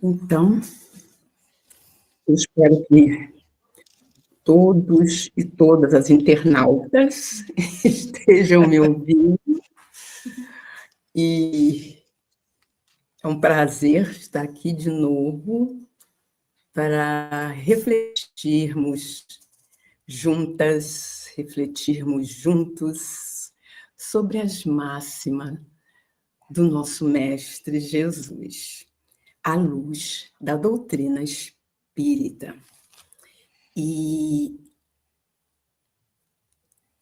Então, eu espero que todos e todas as internautas estejam me ouvindo, e é um prazer estar aqui de novo para refletirmos juntas, refletirmos juntos sobre as máximas do nosso Mestre Jesus, à luz da doutrina espírita. E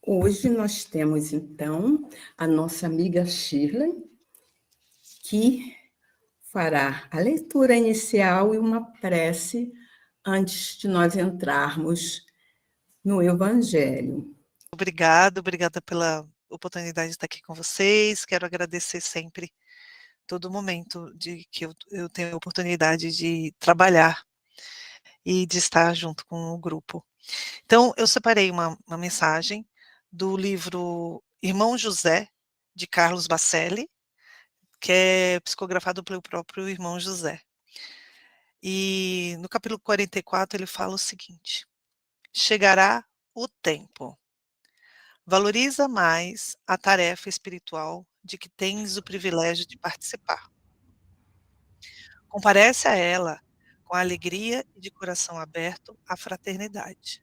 hoje nós temos, então, a nossa amiga Shirley, que fará a leitura inicial e uma prece antes de nós entrarmos no Evangelho. Obrigada pela oportunidade de estar aqui com vocês. Quero agradecer sempre todo momento de que eu tenho a oportunidade de trabalhar e de estar junto com o grupo. Então, eu separei uma mensagem do livro Irmão José, de Carlos Bacelli, que é psicografado pelo próprio Irmão José. E no capítulo 44 ele fala o seguinte: chegará o tempo. Valoriza mais a tarefa espiritual de que tens o privilégio de participar. Comparece a ela com alegria e de coração aberto à fraternidade.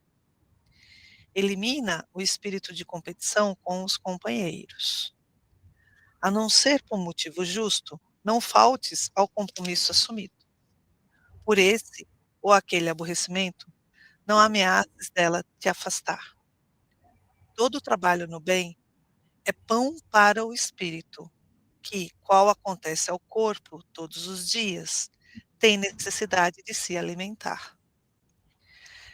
Elimina o espírito de competição com os companheiros. A não ser por motivo justo, não faltes ao compromisso assumido. Por esse ou aquele aborrecimento, não ameaces dela te afastar. Todo trabalho no bem é pão para o espírito, que, qual acontece ao corpo todos os dias, tem necessidade de se alimentar.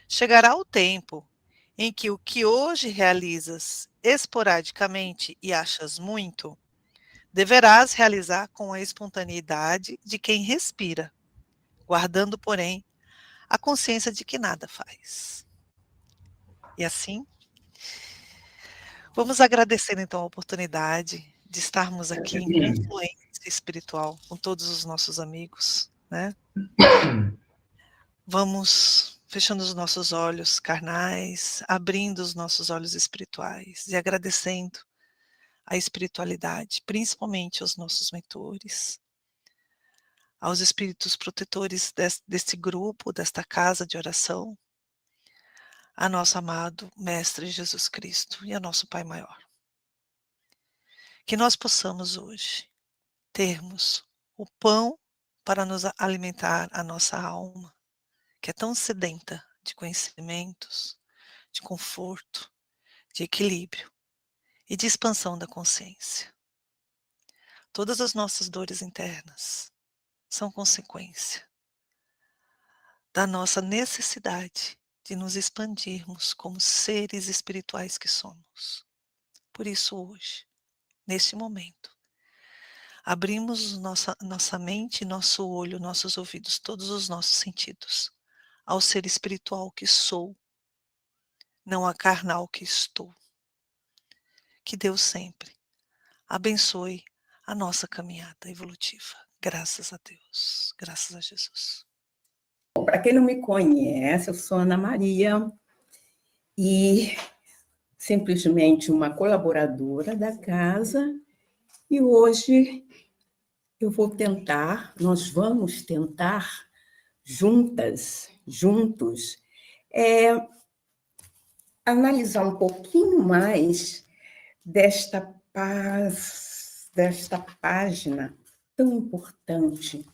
Chegará o tempo em que o que hoje realizas esporadicamente e achas muito, deverás realizar com a espontaneidade de quem respira, guardando, porém, a consciência de que nada faz. E assim, vamos agradecer então a oportunidade de estarmos aqui em confluência espiritual com todos os nossos amigos, né? Vamos fechando os nossos olhos carnais, abrindo os nossos olhos espirituais e agradecendo a espiritualidade, principalmente aos nossos mentores, aos espíritos protetores deste grupo, desta casa de oração, a nosso amado Mestre Jesus Cristo e a nosso Pai Maior. Que nós possamos hoje termos o pão para nos alimentar a nossa alma, que é tão sedenta de conhecimentos, de conforto, de equilíbrio e de expansão da consciência. Todas as nossas dores internas são consequência da nossa necessidade de nos expandirmos como seres espirituais que somos. Por isso hoje, neste momento, abrimos nossa mente, nosso olho, nossos ouvidos, todos os nossos sentidos ao ser espiritual que sou, não a carnal que estou. Que Deus sempre abençoe a nossa caminhada evolutiva. Graças a Deus, graças a Jesus. Para quem não me conhece, eu sou Ana Maria e simplesmente uma colaboradora da casa, e hoje nós vamos tentar juntos, analisar um pouquinho mais desta página tão importante.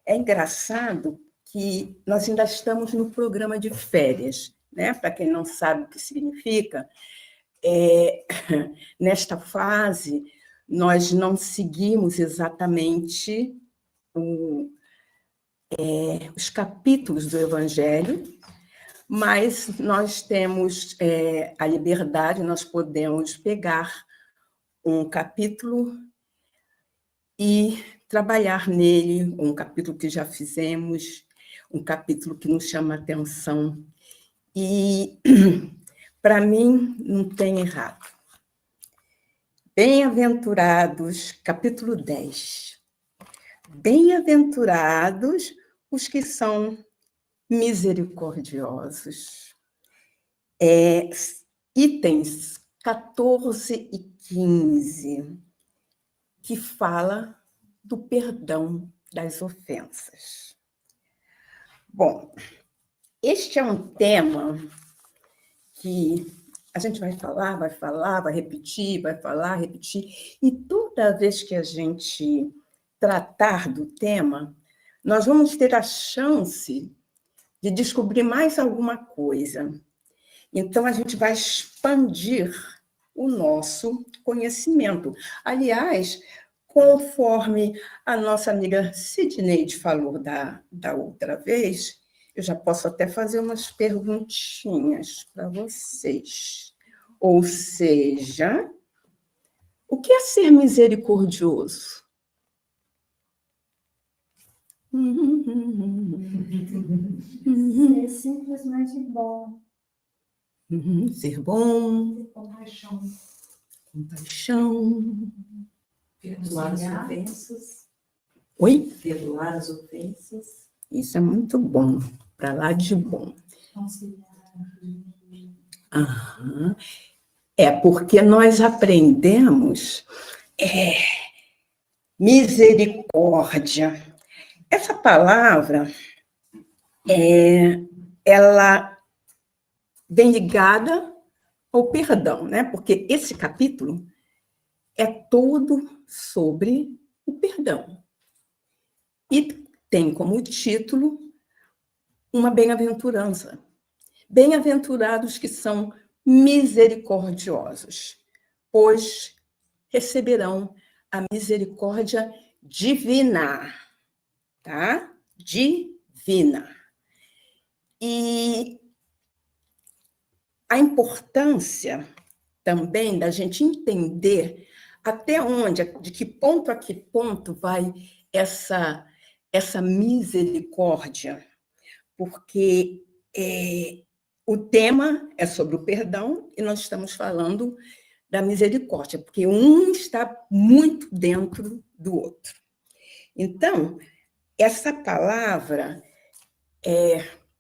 É engraçado que nós ainda estamos no programa de férias, né? Para quem não sabe o que significa, nesta fase, nós não seguimos exatamente os capítulos do Evangelho, mas nós temos a liberdade, nós podemos pegar um capítulo e trabalhar nele, um capítulo que já fizemos, um capítulo que nos chama a atenção. E, para mim, não tem errado. Bem-aventurados, capítulo 10. Bem-aventurados os que são misericordiosos. Itens 14 e 15, que fala do perdão das ofensas. Bom, este é um tema que a gente vai falar, vai repetir, vai falar, repetir, e toda vez que a gente tratar do tema, nós vamos ter a chance de descobrir mais alguma coisa. Então, a gente vai expandir o nosso conhecimento. Aliás, conforme a nossa amiga Sidneide falou da outra vez, eu já posso até fazer umas perguntinhas para vocês. Ou seja, o que é ser misericordioso? Ser simplesmente bom. Ser bom. Ter compaixão. Compaixão. Perdoar as ofensas. Oi? Perdoar as ofensas. Isso é muito bom, para lá de bom. Aham. Porque nós aprendemos misericórdia. Essa palavra, ela vem ligada ao perdão, né? Porque esse capítulo é todo sobre o perdão. E tem como título uma bem-aventurança. Bem-aventurados que são misericordiosos, pois receberão a misericórdia divina, tá? Divina. E a importância também da gente entender até onde, de que ponto a que ponto vai essa misericórdia, porque o tema é sobre o perdão e nós estamos falando da misericórdia, porque um está muito dentro do outro. Então, essa palavra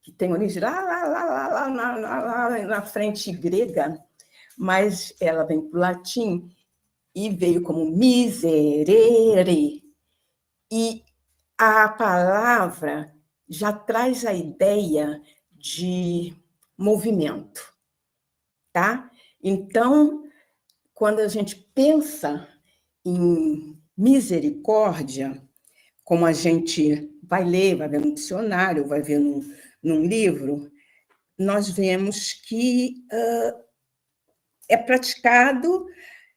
que tem origem lá na frente grega, mas ela vem para o latim e veio como miserere. E a palavra já traz a ideia de movimento, tá? Então, quando a gente pensa em misericórdia, como a gente vai ler, vai ver no dicionário, vai ver num livro, nós vemos que é praticado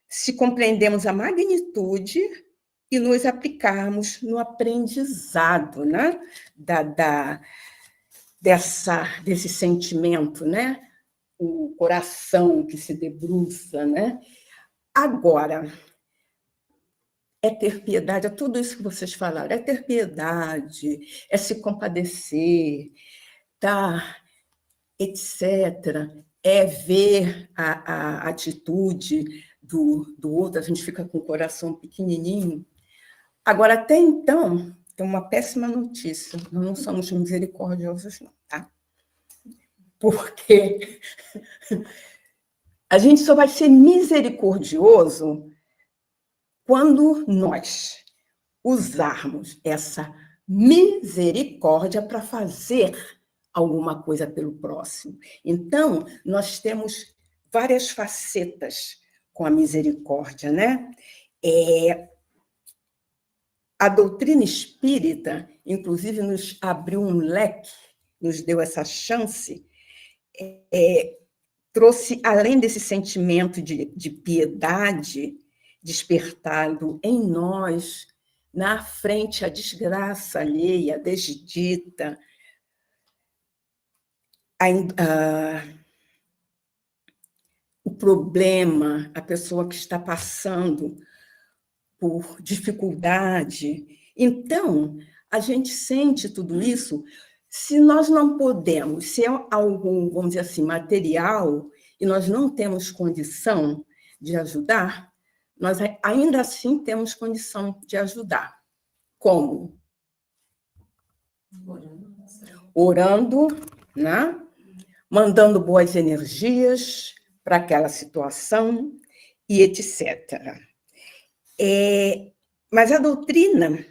se compreendemos a magnitude e nos aplicarmos no aprendizado, né? Desse sentimento, né? O coração que se debruça, né? Agora, é ter piedade, é tudo isso que vocês falaram, é ter piedade, é se compadecer, tá? Etc. É ver a atitude do outro, a gente fica com o coração pequenininho. Agora, até então, tem uma péssima notícia, nós não somos misericordiosos, não, tá? Porque a gente só vai ser misericordioso quando nós usarmos essa misericórdia para fazer alguma coisa pelo próximo. Então, nós temos várias facetas com a misericórdia, né? A doutrina espírita, inclusive, nos abriu um leque, nos deu essa chance, trouxe, além desse sentimento de piedade despertado em nós, na frente a desgraça alheia, a desdita, o problema, a pessoa que está passando por dificuldade. Então, a gente sente tudo isso. Se nós não podemos, se é algo, vamos dizer assim, material, e nós não temos condição de ajudar, nós ainda assim temos condição de ajudar. Como? orando, né? Mandando boas energias para aquela situação e etc. Mas a doutrina,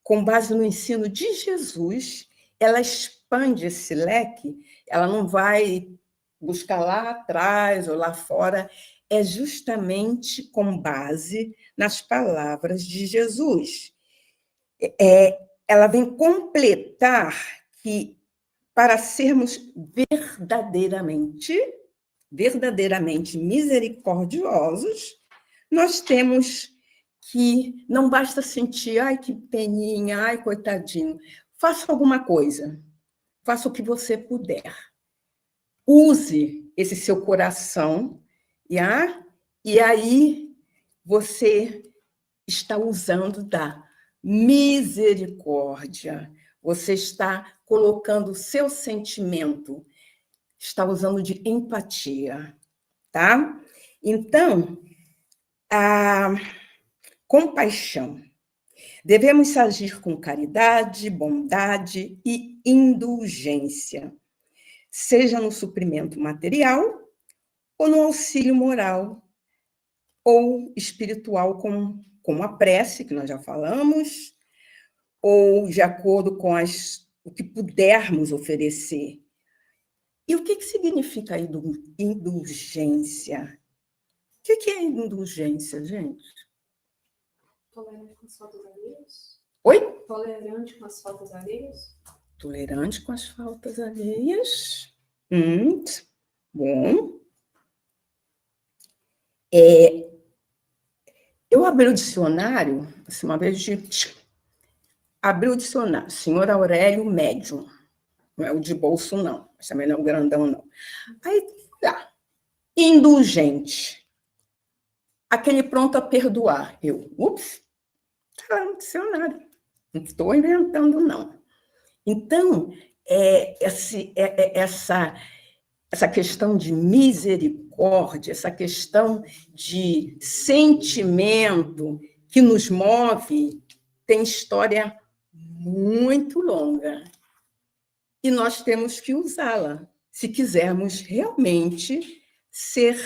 com base no ensino de Jesus, ela expande esse leque, ela não vai buscar lá atrás ou lá fora, é justamente com base nas palavras de Jesus. Ela vem completar que, para sermos verdadeiramente misericordiosos, nós temos que, não basta sentir, ai, que peninha, ai, coitadinho. Faça alguma coisa. Faça o que você puder. Use esse seu coração, e aí você está usando da misericórdia. Você está colocando o seu sentimento, está usando de empatia, tá? Então, a compaixão. Devemos agir com caridade, bondade e indulgência, seja no suprimento material ou no auxílio moral ou espiritual, como a prece, que nós já falamos, ou de acordo com o que pudermos oferecer. E o que significa indulgência? O que é indulgência, gente? Tolerante com as faltas alheias? Oi? Tolerante com as faltas alheias? Tolerante com as faltas alheias. Bom. Eu abri o dicionário, assim, uma vez abri o dicionário, senhor Aurélio Médium. Não é o de bolso, não. Mas também não é o grandão, não. Aí, tá. Indulgente. Aquele pronto a perdoar. Ups, está lá no dicionário. Não estou inventando, não. Então, essa questão de misericórdia, essa questão de sentimento que nos move, tem história muito longa. E nós temos que usá-la, se quisermos realmente ser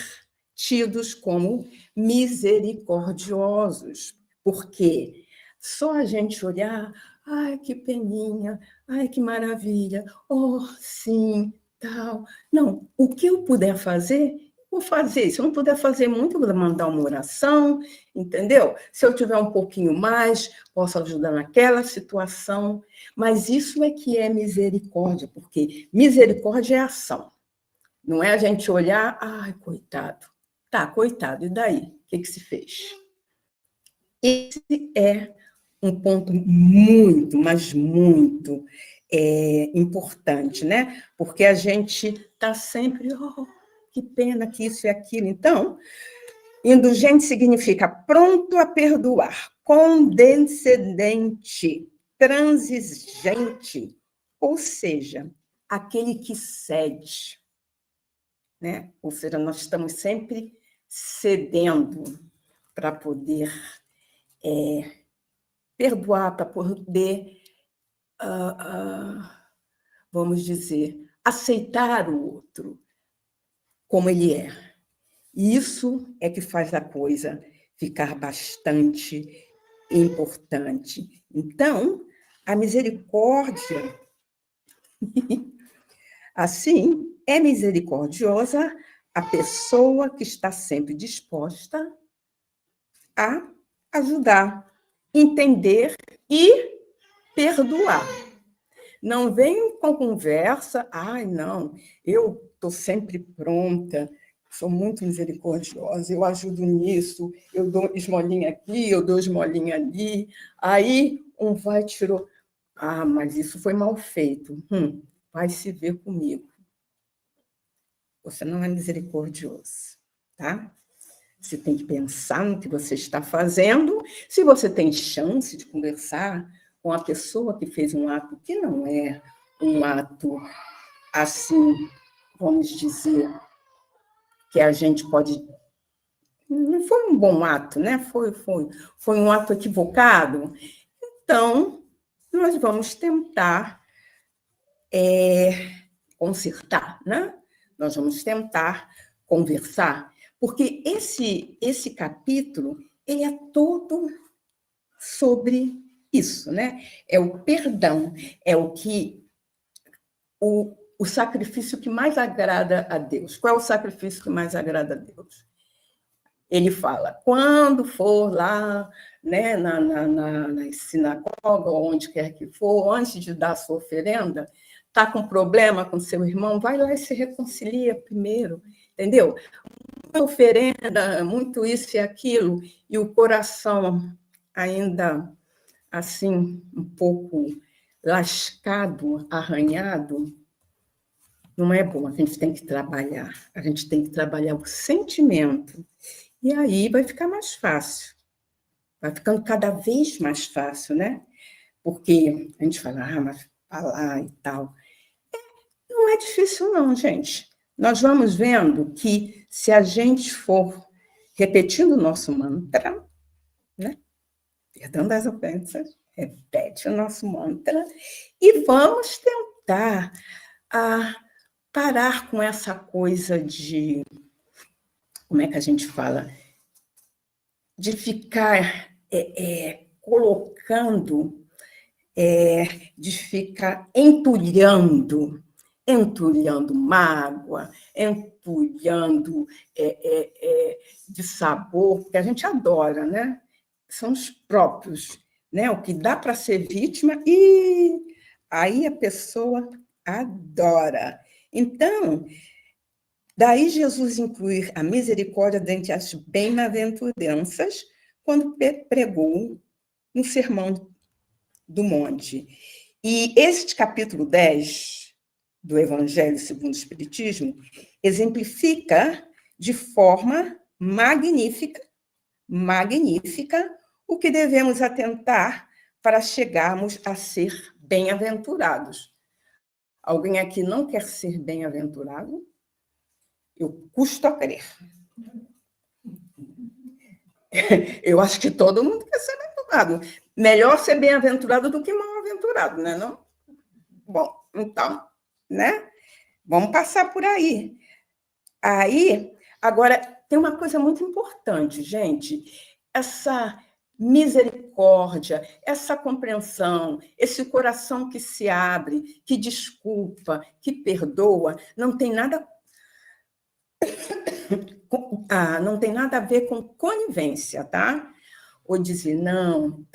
tidos como misericordiosos. Porque só a gente olhar, ai, que peninha, ai, que maravilha, oh, sim, tal. Não, o que eu puder fazer, vou fazer. Se eu não puder fazer muito, eu vou mandar uma oração, entendeu? Se eu tiver um pouquinho mais, posso ajudar naquela situação. Mas isso é que é misericórdia, porque misericórdia é ação. Não é a gente olhar, ai, coitado. Tá, coitado, e daí? O que se fez? Esse é um ponto muito, mas muito importante, né? Porque a gente está sempre, oh, que pena que isso e aquilo. Então, indulgente significa pronto a perdoar, condescendente, transigente, ou seja, aquele que cede, né? Ou seja, nós estamos sempre cedendo para poder perdoar, para poder, vamos dizer, aceitar o outro como ele é. E isso é que faz a coisa ficar bastante importante. Então, a misericórdia, assim, é misericordiosa a pessoa que está sempre disposta a ajudar, entender e perdoar. Não vem com conversa, ai, não, eu estou sempre pronta, sou muito misericordiosa, eu ajudo nisso, eu dou esmolinha aqui, eu dou esmolinha ali, aí um vai e tirou, ah, mas isso foi mal feito, vai se ver comigo. Você não é misericordioso, tá? Você tem que pensar no que você está fazendo, se você tem chance de conversar com a pessoa que fez um ato que não é um ato, assim, vamos dizer, que a gente pode... Não foi um bom ato, né? Foi um ato equivocado. Então, nós vamos tentar consertar, né? Nós vamos tentar conversar, porque esse capítulo ele é todo sobre isso, né? É o perdão, é o sacrifício que mais agrada a Deus. Qual é o sacrifício que mais agrada a Deus? Ele fala, quando for lá, né, na sinagoga, ou onde quer que for, antes de dar a sua oferenda, está com problema com seu irmão, vai lá e se reconcilia primeiro, entendeu? Muita oferenda, muito isso e aquilo, e o coração ainda, assim, um pouco lascado, arranhado, não é bom. A gente tem que trabalhar o sentimento. E aí vai ficar mais fácil. Vai ficando cada vez mais fácil, né? Porque a gente fala, mas falar e tal. Não é difícil, não, gente. Nós vamos vendo que se a gente for repetindo o nosso mantra, né? Perdão das ofensas, repete o nosso mantra e vamos tentar parar com essa coisa de, como é que a gente fala? De ficar colocando, de ficar entulhando mágoa, entulhando de sabor, que a gente adora, né? São os próprios, né? O que dá para ser vítima, e aí a pessoa adora. Então, daí Jesus incluir a misericórdia dentre as bem-aventuranças quando pregou no Sermão do Monte. E este capítulo 10 do Evangelho segundo o Espiritismo exemplifica de forma magnífica o que devemos atentar para chegarmos a ser bem-aventurados. Alguém aqui não quer ser bem-aventurado? Eu custo a crer. Eu acho que todo mundo quer ser bem-aventurado. Melhor ser bem-aventurado do que mal-aventurado, né? Não? Bom, então, né? Vamos passar por aí. Aí, agora, tem uma coisa muito importante, gente. Essa misericórdia, essa compreensão, esse coração que se abre, que desculpa, que perdoa, não tem nada a ver com conivência, tá? Ou dizer, não,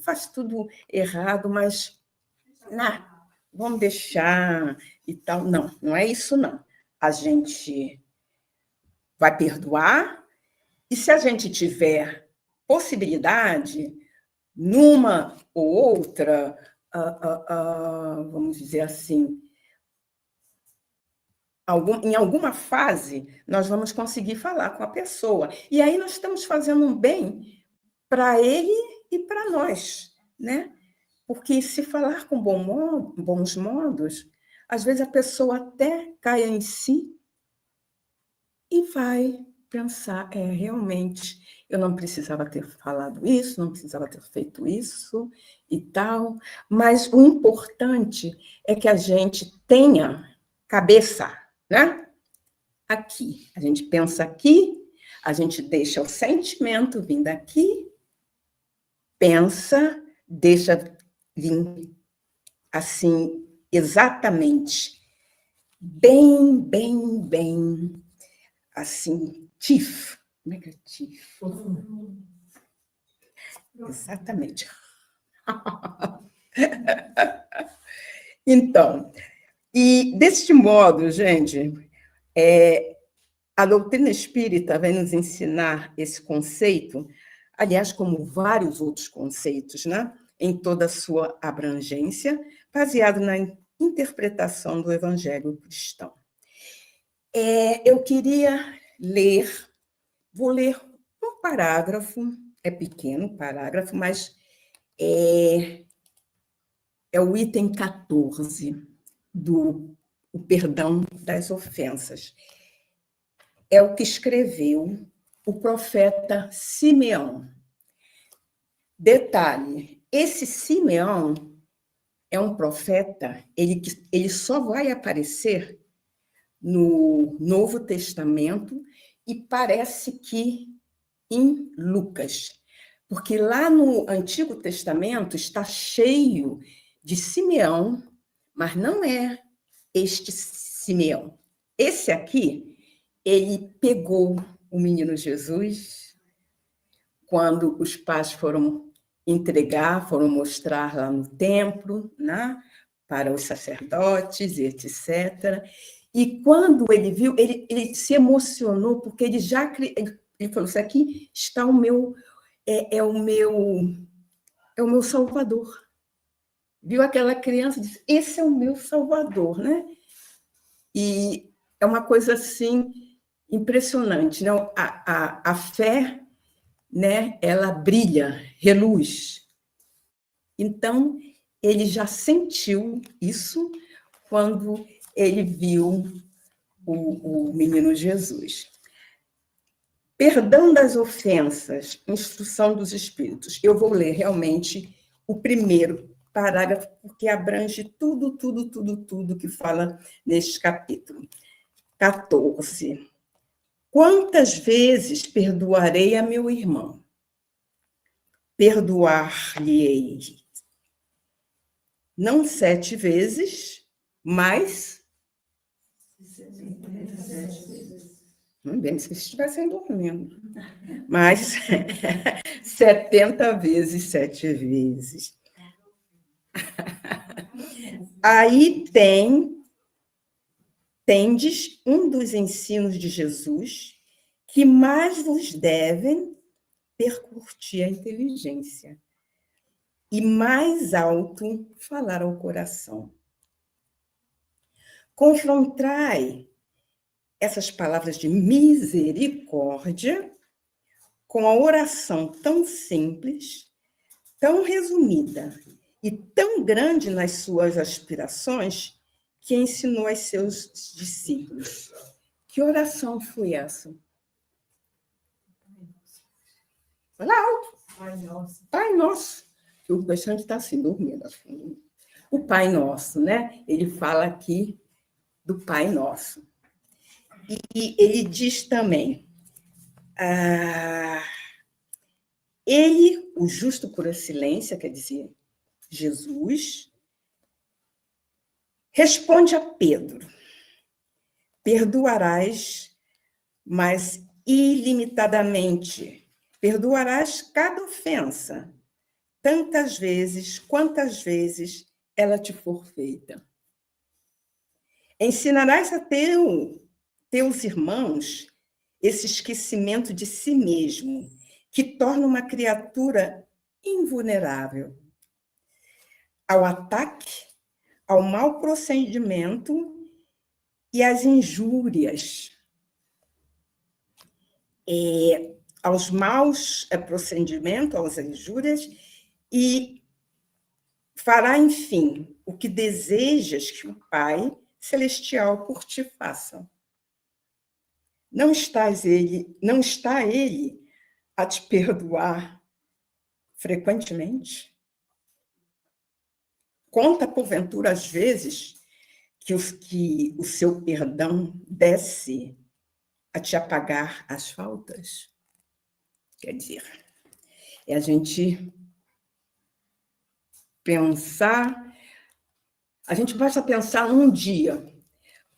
faz tudo errado, mas vamos deixar e tal. Não, não é isso, não. A gente vai perdoar, e se a gente tiver possibilidade, numa ou outra, vamos dizer assim, em alguma fase, nós vamos conseguir falar com a pessoa. E aí nós estamos fazendo um bem para ele e para nós, né? Porque se falar com bons modos, às vezes a pessoa até cai em si e vai pensar, realmente, eu não precisava ter falado isso, não precisava ter feito isso e tal, mas o importante é que a gente tenha cabeça, né? Aqui. A gente pensa aqui, a gente deixa o sentimento vir daqui, pensa, deixa vir assim, exatamente, bem, assim, tifo. Como é que é tifo? Exatamente. Então, e deste modo, gente, a doutrina espírita vai nos ensinar esse conceito, aliás, como vários outros conceitos, né? Em toda a sua abrangência, baseado na interpretação do Evangelho cristão. Eu queria vou ler um parágrafo, é pequeno o parágrafo, mas é o item 14 do o perdão das ofensas. É o que escreveu o profeta Simeão. Detalhe, esse Simeão é um profeta, ele só vai aparecer no Novo Testamento e parece que em Lucas, porque lá no Antigo Testamento está cheio de Simeão, mas não é este Simeão. Esse aqui, ele pegou o menino Jesus quando os pais foram entregar, foram mostrar lá no templo, né, para os sacerdotes, etc. E quando ele viu, ele se emocionou, porque ele falou: isso aqui está o meu, é o meu Salvador. Viu aquela criança e disse: esse é o meu Salvador, né? E é uma coisa assim impressionante, não? A fé, né? Ela brilha, reluz. Então ele já sentiu isso quando ele viu o menino Jesus. Perdão das ofensas, instrução dos espíritos. Eu vou ler realmente o primeiro parágrafo, porque abrange tudo que fala neste capítulo. 14. Quantas vezes perdoarei a meu irmão? Perdoar-lhe-ei. Não 7 vezes, mas... Bem, se estivessem dormindo. Mas 70 vezes, 7 vezes. Aí tendes um dos ensinos de Jesus que mais vos devem percutir a inteligência e mais alto falar ao coração. Confrontai essas palavras de misericórdia com a oração tão simples, tão resumida e tão grande nas suas aspirações que ensinou aos seus discípulos. Que oração foi essa? Fala alto. Pai Nosso. Pai Nosso. O Alexandre está assim, dormindo. O Pai Nosso, né? Ele fala aqui do Pai Nosso. E ele diz também, ele, o justo por excelência, quer dizer, Jesus, responde a Pedro: perdoarás, mas ilimitadamente, perdoarás cada ofensa, tantas vezes, quantas vezes ela te for feita. Ensinarás a teus irmãos esse esquecimento de si mesmo, que torna uma criatura invulnerável ao ataque, ao mau procedimento e às injúrias, aos maus procedimentos, às injúrias, e fará, enfim, o que desejas que o Pai Celestial por ti faça. Não está ele a te perdoar frequentemente? Conta, porventura, às vezes, que o seu perdão desce a te apagar as faltas? Quer dizer, é a gente pensar, a gente basta pensar num dia,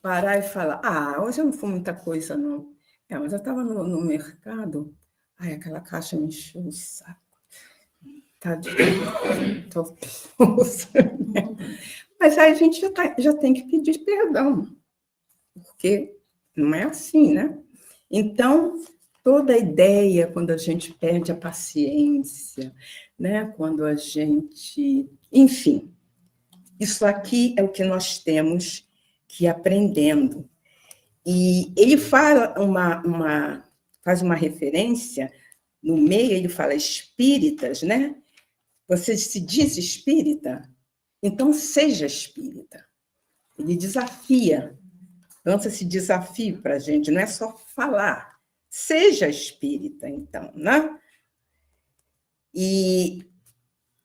parar e falar: hoje eu não fui muita coisa, não. Mas eu estava no mercado, aquela caixa me encheu o saco. Mas aí a gente já tem que pedir perdão, porque não é assim, né? Então, toda a ideia, quando a gente perde a paciência, né? Quando a gente... Enfim, isso aqui é o que nós temos que ir aprendendo. E ele fala faz uma referência, no meio ele fala espíritas, né? Você se diz espírita? Então, seja espírita. Ele desafia, lança esse desafio para a gente, não é só falar. Seja espírita, então, né? E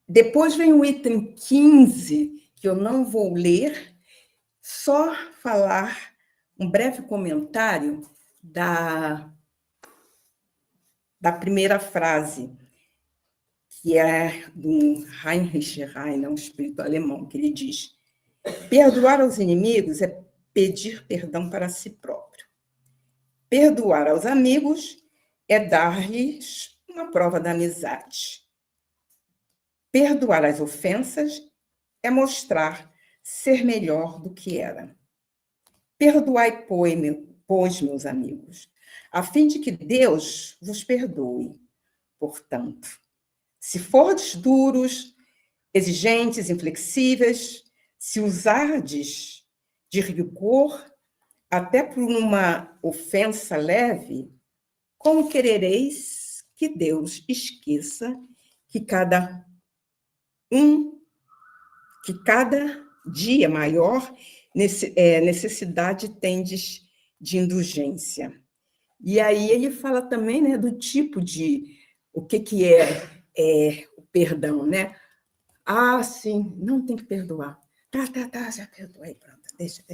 depois vem o item 15, que eu não vou ler, só falar um breve comentário da primeira frase, que é do Heinrich Heine, um espírito alemão, que ele diz: perdoar aos inimigos é pedir perdão para si próprio. Perdoar aos amigos é dar-lhes uma prova da amizade. Perdoar as ofensas é mostrar ser melhor do que era. Perdoai, pois, meus amigos, a fim de que Deus vos perdoe. Portanto, se fordes duros, exigentes, inflexíveis, se usardes de rigor, até por uma ofensa leve, como querereis que Deus esqueça que cada dia maior necessidade tendes de indulgência? E aí ele fala também, né, do tipo de o que é o perdão, né? Ah, sim, não tem que perdoar. Tá, já perdoei, pronto, deixa.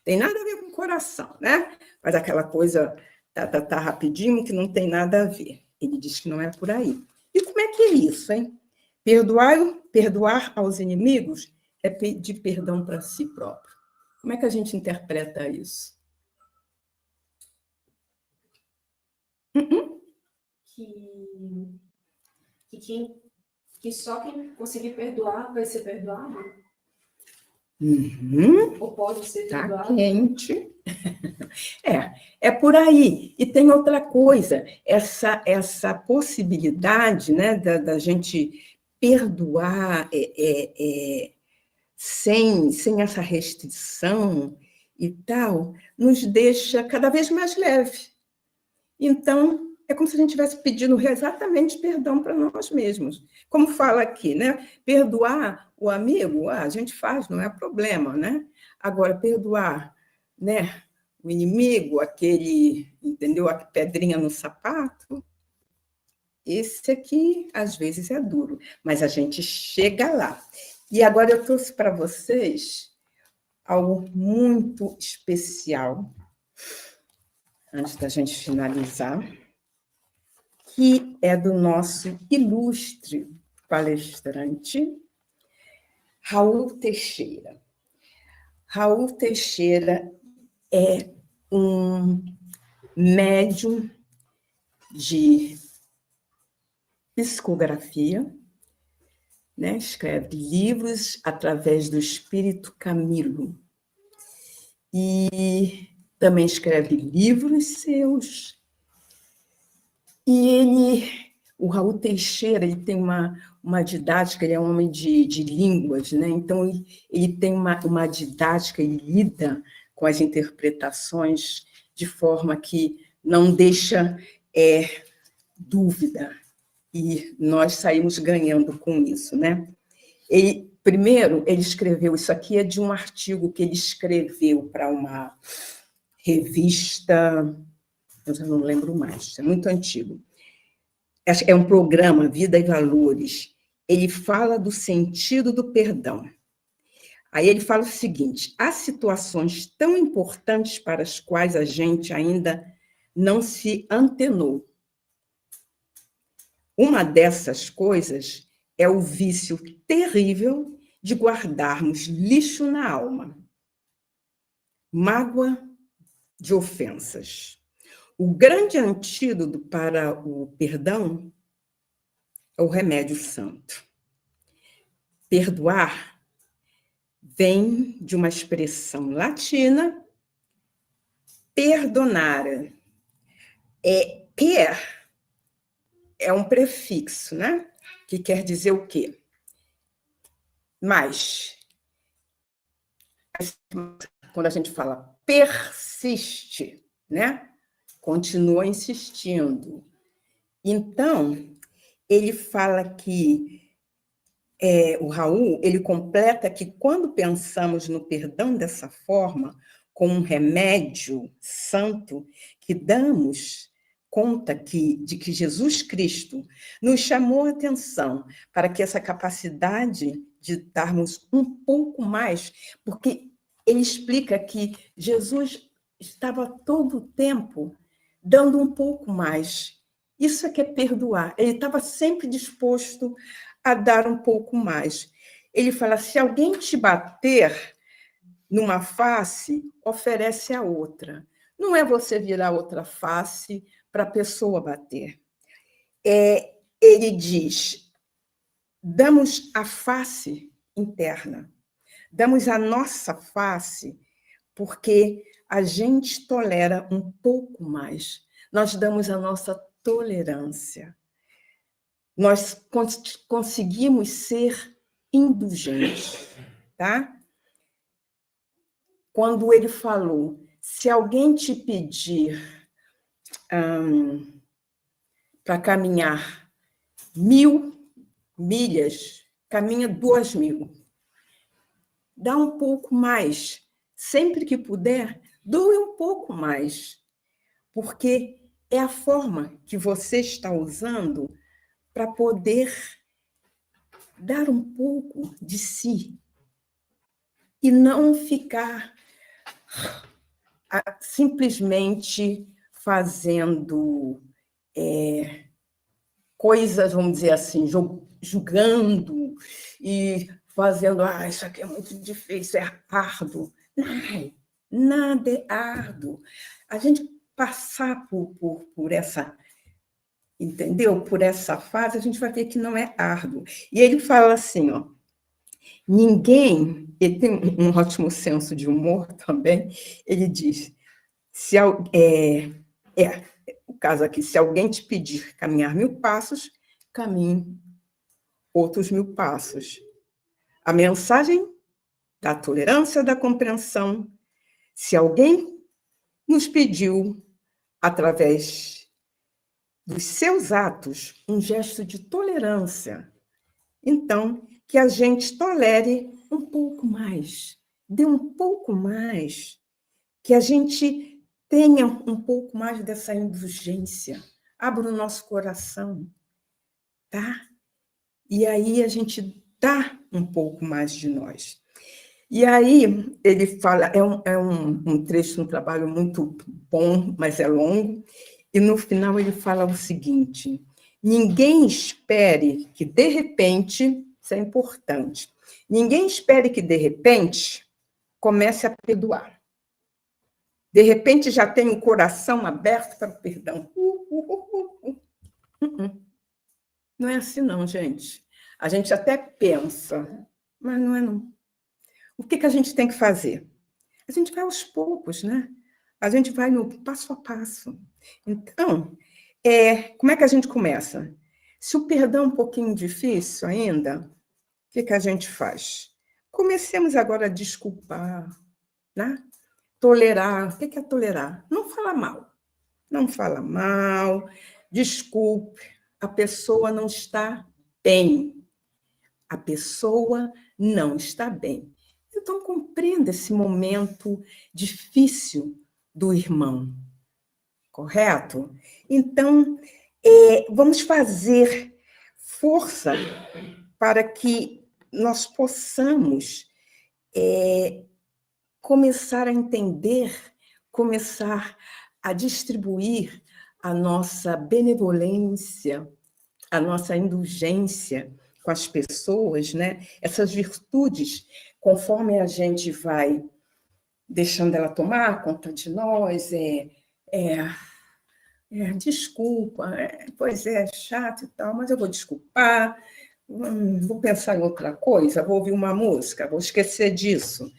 Tem nada a ver com o coração, né? Mas aquela coisa tá rapidinho que não tem nada a ver. Ele diz que não é por aí. E como é que é isso, hein? Perdoar aos inimigos é pedir perdão para si próprio. Como é que a gente interpreta isso? Que só quem conseguir perdoar vai ser perdoado? Ou pode ser perdoado? Tá quente. É por aí. E tem outra coisa, essa possibilidade, né, da gente perdoar sem essa restrição e tal, nos deixa cada vez mais leve. Então, é como se a gente estivesse pedindo exatamente perdão para nós mesmos. Como fala aqui, né? Perdoar o amigo, a gente faz, não é problema, né? Agora, perdoar, né, o inimigo, aquele, entendeu? A pedrinha no sapato, esse aqui, às vezes, é duro, mas a gente chega lá. E agora eu trouxe para vocês algo muito especial, antes da gente finalizar, que é do nosso ilustre palestrante, Raul Teixeira. Raul Teixeira é um médium de psicografia, né? Escreve livros através do espírito Camilo. E também escreve livros seus. E o Raul Teixeira, ele tem uma didática, ele é um homem de línguas, né? Então, ele tem uma didática, ele lida com as interpretações de forma que não deixa dúvida. E nós saímos ganhando com isso, né? Primeiro, ele escreveu, isso aqui é de um artigo que ele escreveu para uma revista, eu já não lembro mais, é muito antigo. É um programa, Vida e Valores. Ele fala do sentido do perdão. Aí ele fala o seguinte: há situações tão importantes para as quais a gente ainda não se antenou. Uma dessas coisas é o vício terrível de guardarmos lixo na alma, mágoa de ofensas. O grande antídoto para o perdão é o remédio santo. Perdoar vem de uma expressão latina, perdonare. Per é um prefixo, né? Que quer dizer o quê? Mas, quando a gente fala persiste, né? Continua insistindo. Então, ele fala que, o Raul, ele completa que quando pensamos no perdão dessa forma, como um remédio santo, que damos conta de que Jesus Cristo nos chamou a atenção para que essa capacidade de darmos um pouco mais, porque ele explica que Jesus estava todo o tempo dando um pouco mais. Isso é que é perdoar. Ele estava sempre disposto a dar um pouco mais. Ele fala, se alguém te bater numa face, oferece a outra. Não é você virar outra face para a pessoa bater. Ele diz, damos a face interna, damos a nossa face, porque a gente tolera um pouco mais. Nós damos a nossa tolerância. Nós conseguimos ser indulgentes, tá? Quando ele falou, se alguém te pedir para caminhar 1000 milhas, caminha 2000. Dá um pouco mais. Sempre que puder, doe um pouco mais. Porque é a forma que você está usando para poder dar um pouco de si e não ficar simplesmente fazendo coisas, vamos dizer assim, julgando e fazendo, isso aqui é muito difícil, é árduo. Não, nada é árduo. A gente passar por essa, entendeu? Por essa fase, a gente vai ver que não é árduo. E ele fala assim, ninguém, ele tem um ótimo senso de humor também, ele diz, o caso aqui, se alguém te pedir caminhar 1000 passos, caminhe outros 1000 passos. A mensagem da tolerância, da compreensão, se alguém nos pediu, através dos seus atos, um gesto de tolerância, então, que a gente tolere um pouco mais, dê um pouco mais, que a gente tenha um pouco mais dessa indulgência, abra o nosso coração, tá? E aí a gente dá um pouco mais de nós. E aí ele fala, é um trecho, um trabalho muito bom, mas é longo, e no final ele fala o seguinte, ninguém espere que, de repente, isso é importante, ninguém espere que, de repente, comece a perdoar. De repente, já tem o coração aberto para o perdão. Não é assim, não, gente. A gente até pensa, mas não é, não. O que a gente tem que fazer? A gente vai aos poucos, né? A gente vai no passo a passo. Então, como é que a gente começa? Se o perdão é um pouquinho difícil ainda, o que a gente faz? Comecemos agora a desculpar, né? Tolerar. O que é tolerar? Não fala mal. Não fala mal, desculpe, a pessoa não está bem. A pessoa não está bem. Então, compreenda esse momento difícil do irmão, correto? Então, vamos fazer força para que nós possamos começar a entender, começar a distribuir a nossa benevolência, a nossa indulgência com as pessoas, né? Essas virtudes, conforme a gente vai deixando ela tomar conta de nós, desculpa, pois é chato e tal, mas eu vou desculpar, vou pensar em outra coisa, vou ouvir uma música, vou esquecer disso.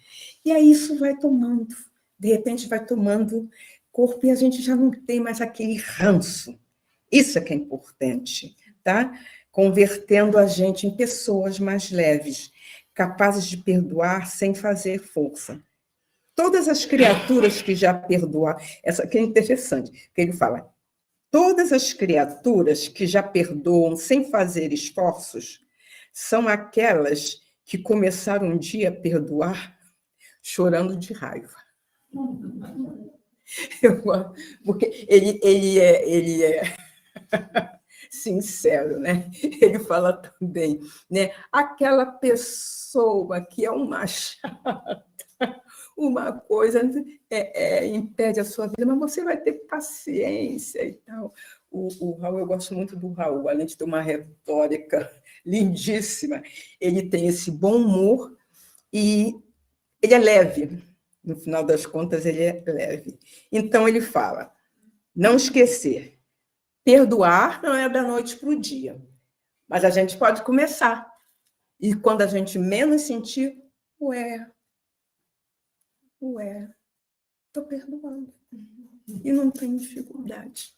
E aí isso vai tomando, de repente vai tomando corpo e a gente já não tem mais aquele ranço. Isso é que é importante, tá? Convertendo a gente em pessoas mais leves, capazes de perdoar sem fazer força. Todas as criaturas que já perdoaram, essa aqui é interessante, porque ele fala, todas as criaturas que já perdoam sem fazer esforços são aquelas que começaram um dia a perdoar chorando de raiva. Porque ele é sincero, né? Ele fala também, né? Aquela pessoa que é uma chata, uma coisa impede a sua vida, mas você vai ter paciência e tal. O Raul, eu gosto muito do Raul, além de ter uma retórica lindíssima, ele tem esse bom humor e ele é leve. No final das contas, ele é leve. Então, ele fala, não esquecer, perdoar não é da noite para o dia, mas a gente pode começar. E quando a gente menos sentir, estou perdoando. E não tenho dificuldade.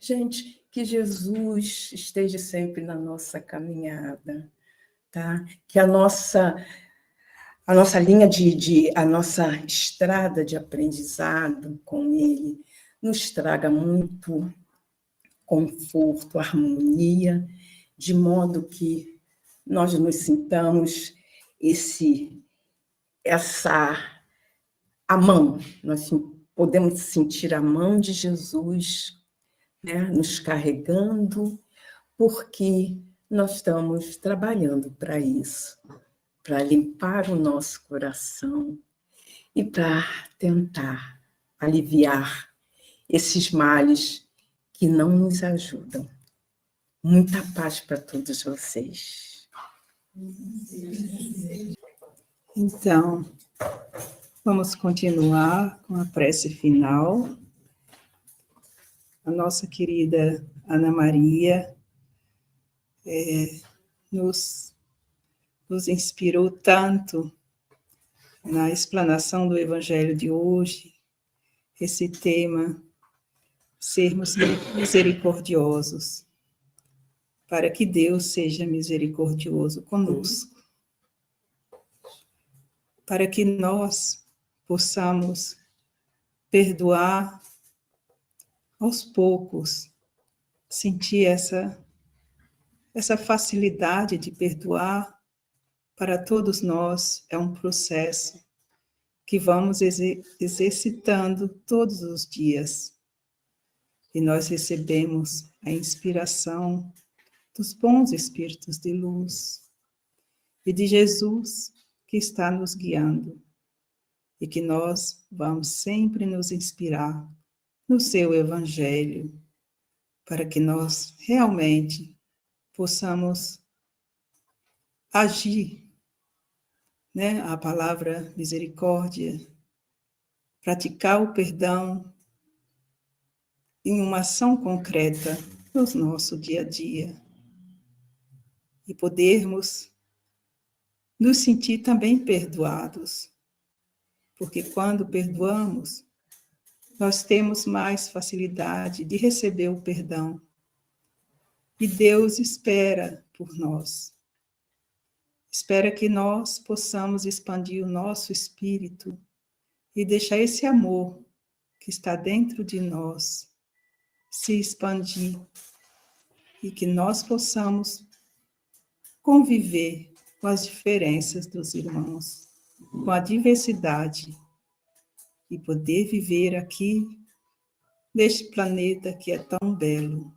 Gente, que Jesus esteja sempre na nossa caminhada, tá? Que a nossa linha a nossa estrada de aprendizado com Ele nos traga muito conforto, harmonia, de modo que nós nos sintamos a mão, nós podemos sentir a mão de Jesus, né, nos carregando, porque nós estamos trabalhando para isso, para limpar o nosso coração e para tentar aliviar esses males que não nos ajudam. Muita paz para todos vocês. Então, vamos continuar com a prece final. A nossa querida Ana Maria nos inspirou tanto na explanação do Evangelho de hoje, esse tema, sermos misericordiosos, para que Deus seja misericordioso conosco, para que nós possamos perdoar aos poucos, sentir essa facilidade de perdoar. Para todos nós é um processo que vamos exercitando todos os dias. E nós recebemos a inspiração dos bons espíritos de luz e de Jesus que está nos guiando. E que nós vamos sempre nos inspirar no seu Evangelho, para que nós realmente possamos agir, né? A palavra misericórdia, praticar o perdão em uma ação concreta no nosso dia a dia. E podermos nos sentir também perdoados, porque quando perdoamos, nós temos mais facilidade de receber o perdão. E Deus espera por nós. Espera que nós possamos expandir o nosso espírito e deixar esse amor que está dentro de nós se expandir e que nós possamos conviver com as diferenças dos irmãos, com a diversidade e poder viver aqui neste planeta que é tão belo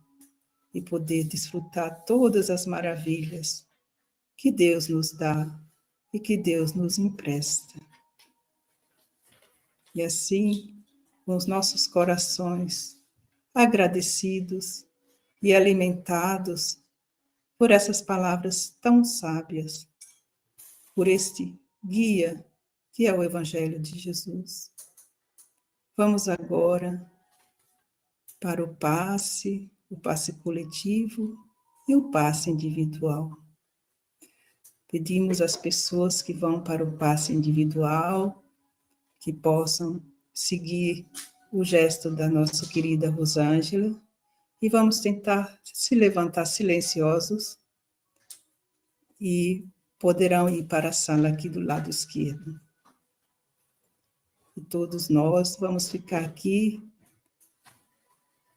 e poder desfrutar todas as maravilhas que Deus nos dá e que Deus nos empresta. E assim, com os nossos corações agradecidos e alimentados por essas palavras tão sábias, por este guia que é o Evangelho de Jesus. Vamos agora para o passe coletivo e o passe individual. Pedimos às pessoas que vão para o passe individual que possam seguir o gesto da nossa querida Rosângela e vamos tentar se levantar silenciosos e poderão ir para a sala aqui do lado esquerdo. E todos nós vamos ficar aqui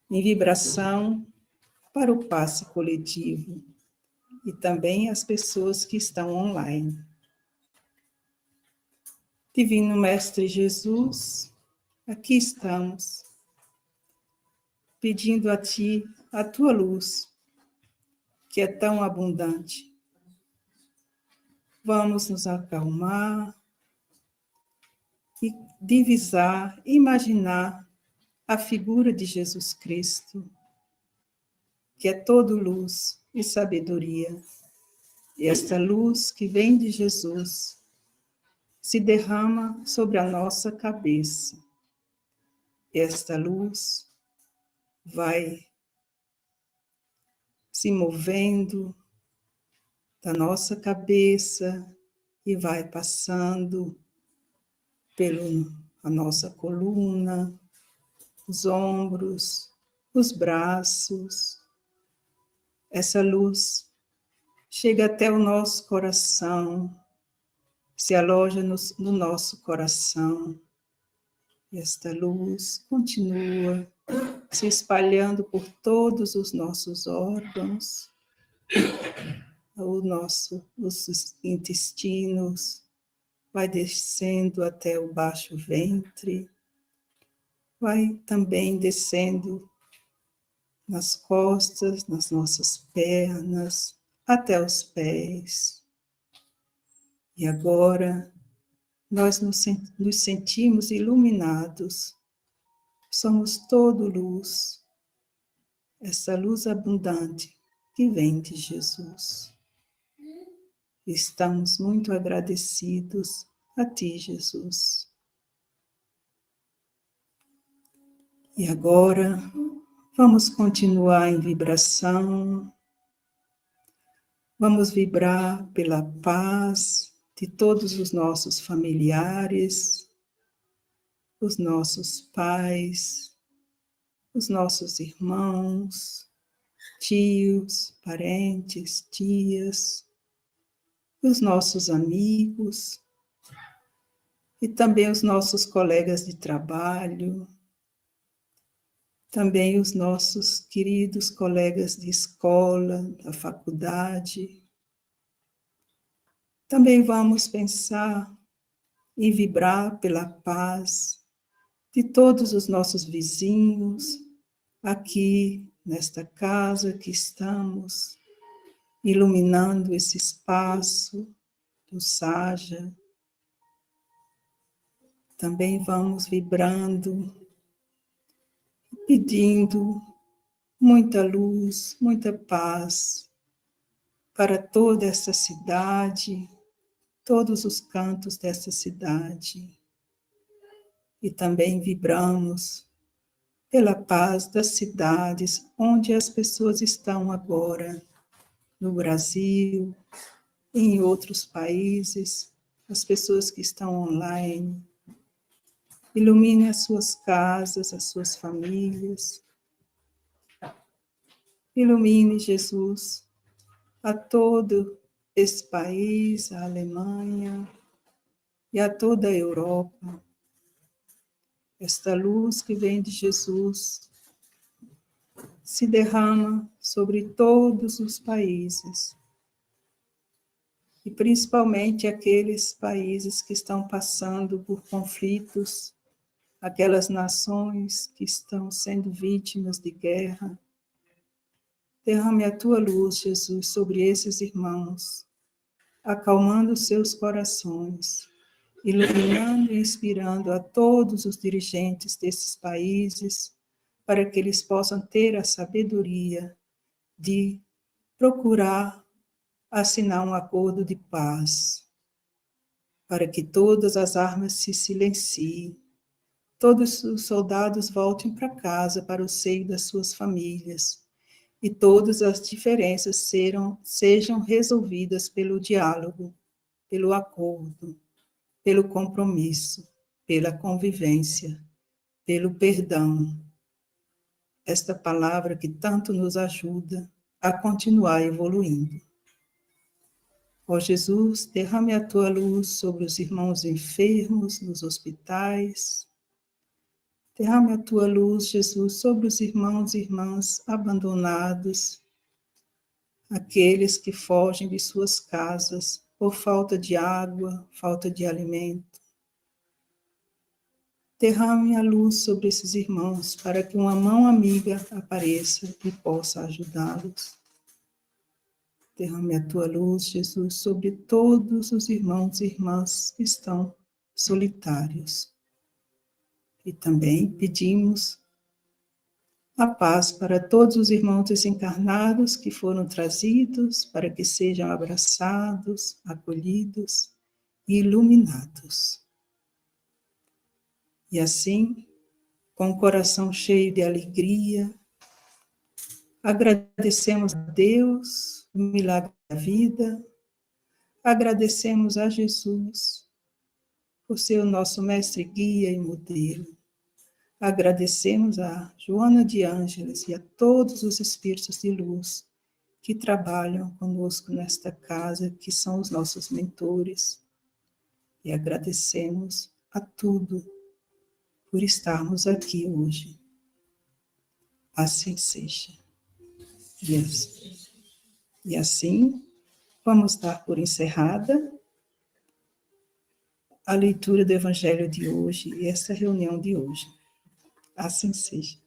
em vibração para o passe coletivo e também as pessoas que estão online. Divino Mestre Jesus, aqui estamos, pedindo a Ti a Tua luz que é tão abundante. Vamos nos acalmar e divisar, imaginar a figura de Jesus Cristo, que é todo luz e sabedoria. E esta luz que vem de Jesus se derrama sobre a nossa cabeça. Esta luz vai se movendo da nossa cabeça e vai passando pela nossa coluna, os ombros, os braços. Essa luz chega até o nosso coração, se aloja no nosso coração. E esta luz continua se espalhando por todos os nossos órgãos, os intestinos, vai descendo até o baixo ventre, vai também descendo nas costas, nas nossas pernas, até os pés. E agora nós nos sentimos iluminados, somos todo luz, essa luz abundante que vem de Jesus. Estamos muito agradecidos a Ti, Jesus. E agora vamos continuar em vibração, vamos vibrar pela paz de todos os nossos familiares, os nossos pais, os nossos irmãos, tios, parentes, tias, os nossos amigos e também os nossos colegas de trabalho, também os nossos queridos colegas de escola, da faculdade. Também vamos pensar e vibrar pela paz de todos os nossos vizinhos, aqui nesta casa que estamos, iluminando esse espaço do Saja. Também vamos vibrando, pedindo muita luz, muita paz para toda essa cidade, todos os cantos dessa cidade. E também vibramos pela paz das cidades onde as pessoas estão agora, no Brasil, em outros países, as pessoas que estão online. Ilumine as suas casas, as suas famílias. Ilumine, Jesus, a todo esse país, a Alemanha e a toda a Europa. Esta luz que vem de Jesus se derrama sobre todos os países, e principalmente aqueles países que estão passando por conflitos, aquelas nações que estão sendo vítimas de guerra. Derrame a tua luz, Jesus, sobre esses irmãos, acalmando seus corações, iluminando e inspirando a todos os dirigentes desses países, para que eles possam ter a sabedoria de procurar assinar um acordo de paz, para que todas as armas se silenciem, todos os soldados voltem para casa, para o seio das suas famílias, e todas as diferenças sejam resolvidas pelo diálogo, pelo acordo, pelo compromisso, pela convivência, pelo perdão. Esta palavra que tanto nos ajuda a continuar evoluindo. Ó Jesus, derrame a tua luz sobre os irmãos enfermos nos hospitais. Derrame a tua luz, Jesus, sobre os irmãos e irmãs abandonados, aqueles que fogem de suas casas por falta de água, falta de alimento. Derrame a luz sobre esses irmãos, para que uma mão amiga apareça e possa ajudá-los. Derrame a tua luz, Jesus, sobre todos os irmãos e irmãs que estão solitários. E também pedimos a paz para todos os irmãos desencarnados que foram trazidos para que sejam abraçados, acolhidos e iluminados. E assim, com o coração cheio de alegria, agradecemos a Deus o milagre da vida, agradecemos a Jesus por ser o nosso mestre guia e modelo. Agradecemos a Joana de Ângeles e a todos os espíritos de luz que trabalham conosco nesta casa, que são os nossos mentores. E agradecemos a tudo por estarmos aqui hoje. Assim seja. E assim, vamos dar por encerrada a leitura do Evangelho de hoje e essa reunião de hoje. Assim seja.